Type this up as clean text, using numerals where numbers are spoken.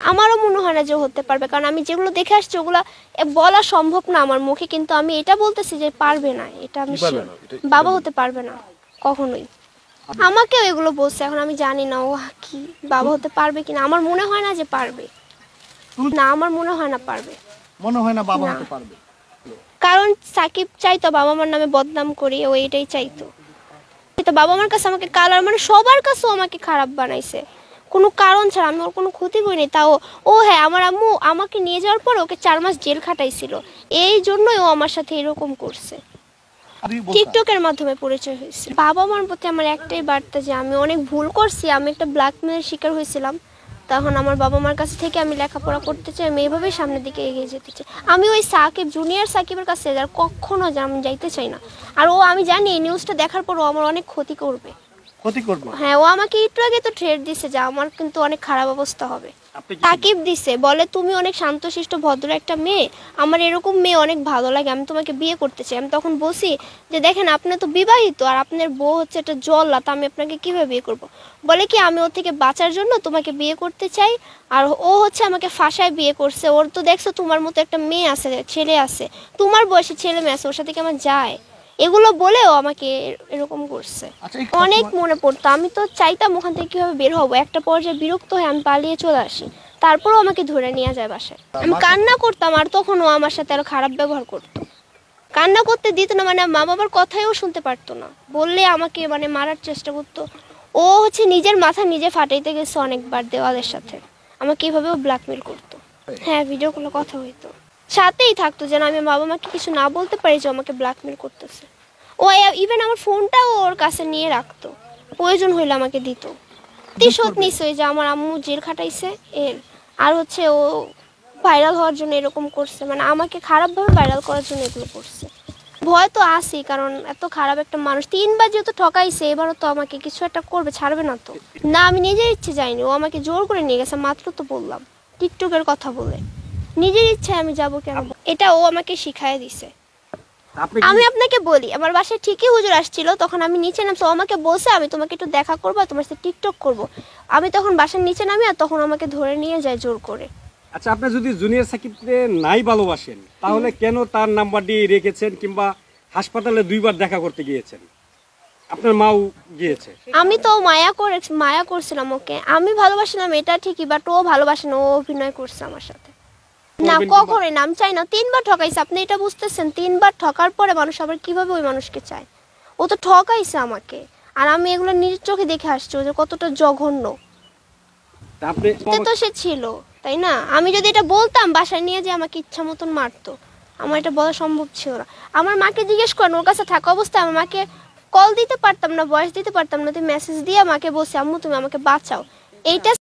আমারও মনে হয় না যে হতে পারবে, কারণ আমি যেগুলো দেখে আসছি ওগুলো বলা সম্ভব না আমার মুখে, কিন্তু আমি এটা বলতেছি যে পারবে না, এটা আমি বাবা হতে পারবে না কখনোই। আমাকেও এগুলো বলছে, এখন আমি জানি না ও কি বাবা হতে পারবে কিনা। আমার মনে হয় না যে পারবে, না আমার মনে হয় না পারবে, মনে হয় না বাবা হতে পারবে। কারণ সাকিব চাইতো বাবা মার নামে বদনাম করি, ও এটাই চাইতো। বাবা মার কাছে আমাকে কালার, মানে সবার কাছেও আমাকে খারাপ বানাইছে কোনো কারণ ছাড়া। আমি ওর কোনো ক্ষতি করিনি, তাও ও হ্যাঁ আমার আম্মু আমাকে নিয়ে যাওয়ার পর ওকে 4 মাস জেল খাটাইছিল, এই জন্যই ও আমার সাথে এরকম করছে। টিকটকের মাধ্যমে পরিচয় হয়েছে। বাবা মার প্রতি আমার একটাই বার্তা যে আমি অনেক ভুল করছি, আমি একটা ব্ল্যাকমেলের শিকার হয়েছিলাম। তখন আমার বাবা মার কাছ থেকে আমি লেখাপড়া করতে চাই, আমি এইভাবেই সামনের দিকে এগিয়ে যেতে চাই। আমি ওই সাকিব জুনিয়র সাকিবের কাছে আর কখনো আমি যাইতে চাই না। আর ও আমি জানি এই নিউজটা দেখার পর ও আমার অনেক ক্ষতি করবে। ক্ষতি করবে? হ্যাঁ, ও আমাকে একটু আগে তো থ্রেট দিছে যে আমার কিন্তু অনেক খারাপ অবস্থা হবে। সাকিব দিছে, বলে তুমি অনেক শান্তশিষ্ট ভদ্র একটা মেয়ে, আমার এরকম মেয়ে অনেক ভালো লাগে, আমি তোমাকে বিয়ে করতে চাই। আমি তখন বলছি যে দেখেন আপনি তো বিবাহিত আর আপনার বউ হচ্ছে একটা জল্লাদ, আমি আপনাকে কিভাবে বিয়ে করব। বলে কি আমি ওর থেকে বাঁচার জন্য তোমাকে বিয়ে করতে চাই, আর ও হচ্ছে আমাকে ফাঁসায় বিয়ে করছে। ওর তো দেখছো তোমার মতো একটা মেয়ে আছে, ছেলে আছে, তোমার বয়সী ছেলে মেয়ে আছে, ওর সাথে কি আমার যায়? এগুলো বলেও আমাকে এরকম করছে। অনেক মনে পড়তো, আমি তো চাইতাম ওখান থেকে কিভাবে বের হবো। একটা পর্যায়ে বিরক্ত হয়ে আমি পালিয়ে চলে আসি, তারপরেও আমাকে ধরে নিয়ে যায় বাসায়। আমি কান্না করতাম আর তখন ও আমার সাথে আরো খারাপ ব্যবহার করতো, কান্না করতে দিত না, মানে মা বাবার কথাইও শুনতে পারতো না, বললে আমাকে মানে মারার চেষ্টা করতো। ও হচ্ছে নিজের মাথা নিজে ফাটাইতে গেছে অনেকবার দেওয়ালের সাথে, আমাকে এইভাবেও ব্ল্যাকমেল করতো। হ্যাঁ, ভিডিও কলে কথা হইতো, সাথেই থাকতো, যেন আমি বাবা মাকে কিছু না বলতে পারি যে আমাকে ব্ল্যাকমেল করতেছে। ও ইভেন আমার ফোনটাও ওর কাছে নিয়ে রাখতো, প্রয়োজন হইলে আমাকে দিত। প্রতিশোধ নিশ্চয়ই যে আমার আম্মু জেল খাটাইছে এর, আর হচ্ছে ও ভাইরাল হওয়ার জন্য এরকম করছে, মানে আমাকে খারাপভাবে ভাইরাল করার জন্য এগুলো করছে। ভয় তো আসি, কারণ এত খারাপ একটা মানুষ 3বার যেহেতু ঠকাইছে, এবারও তো আমাকে কিছু একটা করবে, ছাড়বে না তো। না আমি নিজের ইচ্ছে যাইনি, ও আমাকে জোর করে নিয়ে গেছে, মাত্র তো বললাম টিকটকের কথা বলে। নিজের ইচ্ছায় আমি যাবো কেন, এটা ও আমাকে শিখায় দিছে। আমি আপনাকে বলি, আমার বাসায় ঠিকই হুজুর আসছিল, তখন আমি নিচে নামছি, ও আমাকে বলছে আমি তোমাকে একটু দেখা করবো, তোমার সাথে টিকটক করবো। আমি তখন বাসার নিচে নামি, আর তখন আমাকে ধরে নিয়ে যায় জোর করে। আচ্ছা, আপনি যদি জুনিয়র সাকিবকে নাই ভালোবাসেন, তাহলে কেন তার নাম্বার দিয়ে রেখেছেন, কিংবা হাসপাতালে 2বার দেখা করতে গিয়েছেন? আপনার মাও গিয়েছে। আমি তো মায়া করছিলাম ওকে, আমি ভালোবাসিলাম এটা ঠিকই, বাট ও ভালোবাসে না, ও অভিনয় করছে আমার সাথে। না কখনোই নাম চাই না, 3বার ঠকাইছে, আপনি এটা বুঝতেছেন? 3বার ঠকার পরে মানুষ আবার কিভাবে ওই মানুষকে চায়? ও তো ঠকাইছে আমাকে, আর আমি এগুলো নিজের চোখে দেখে আসছি যে কতটা জঘন্য তো সে ছিল, তাই না? আমি যদি এটা বলতাম বাসায় নিয়ে যে আমাকে ইচ্ছা মতন মারতো, আমার এটা বলা সম্ভব ছিল না। আমার মাকে জিজ্ঞেস করেন, ওর কাছে থাকা অবস্থায় আমার মাকে কল দিতে পারতাম না, ভয়েস দিতে পারতাম না, তুই মেসেজ দিয়ে মাকে বলছি আম্মু তুমি আমাকে বাঁচাও। এইটা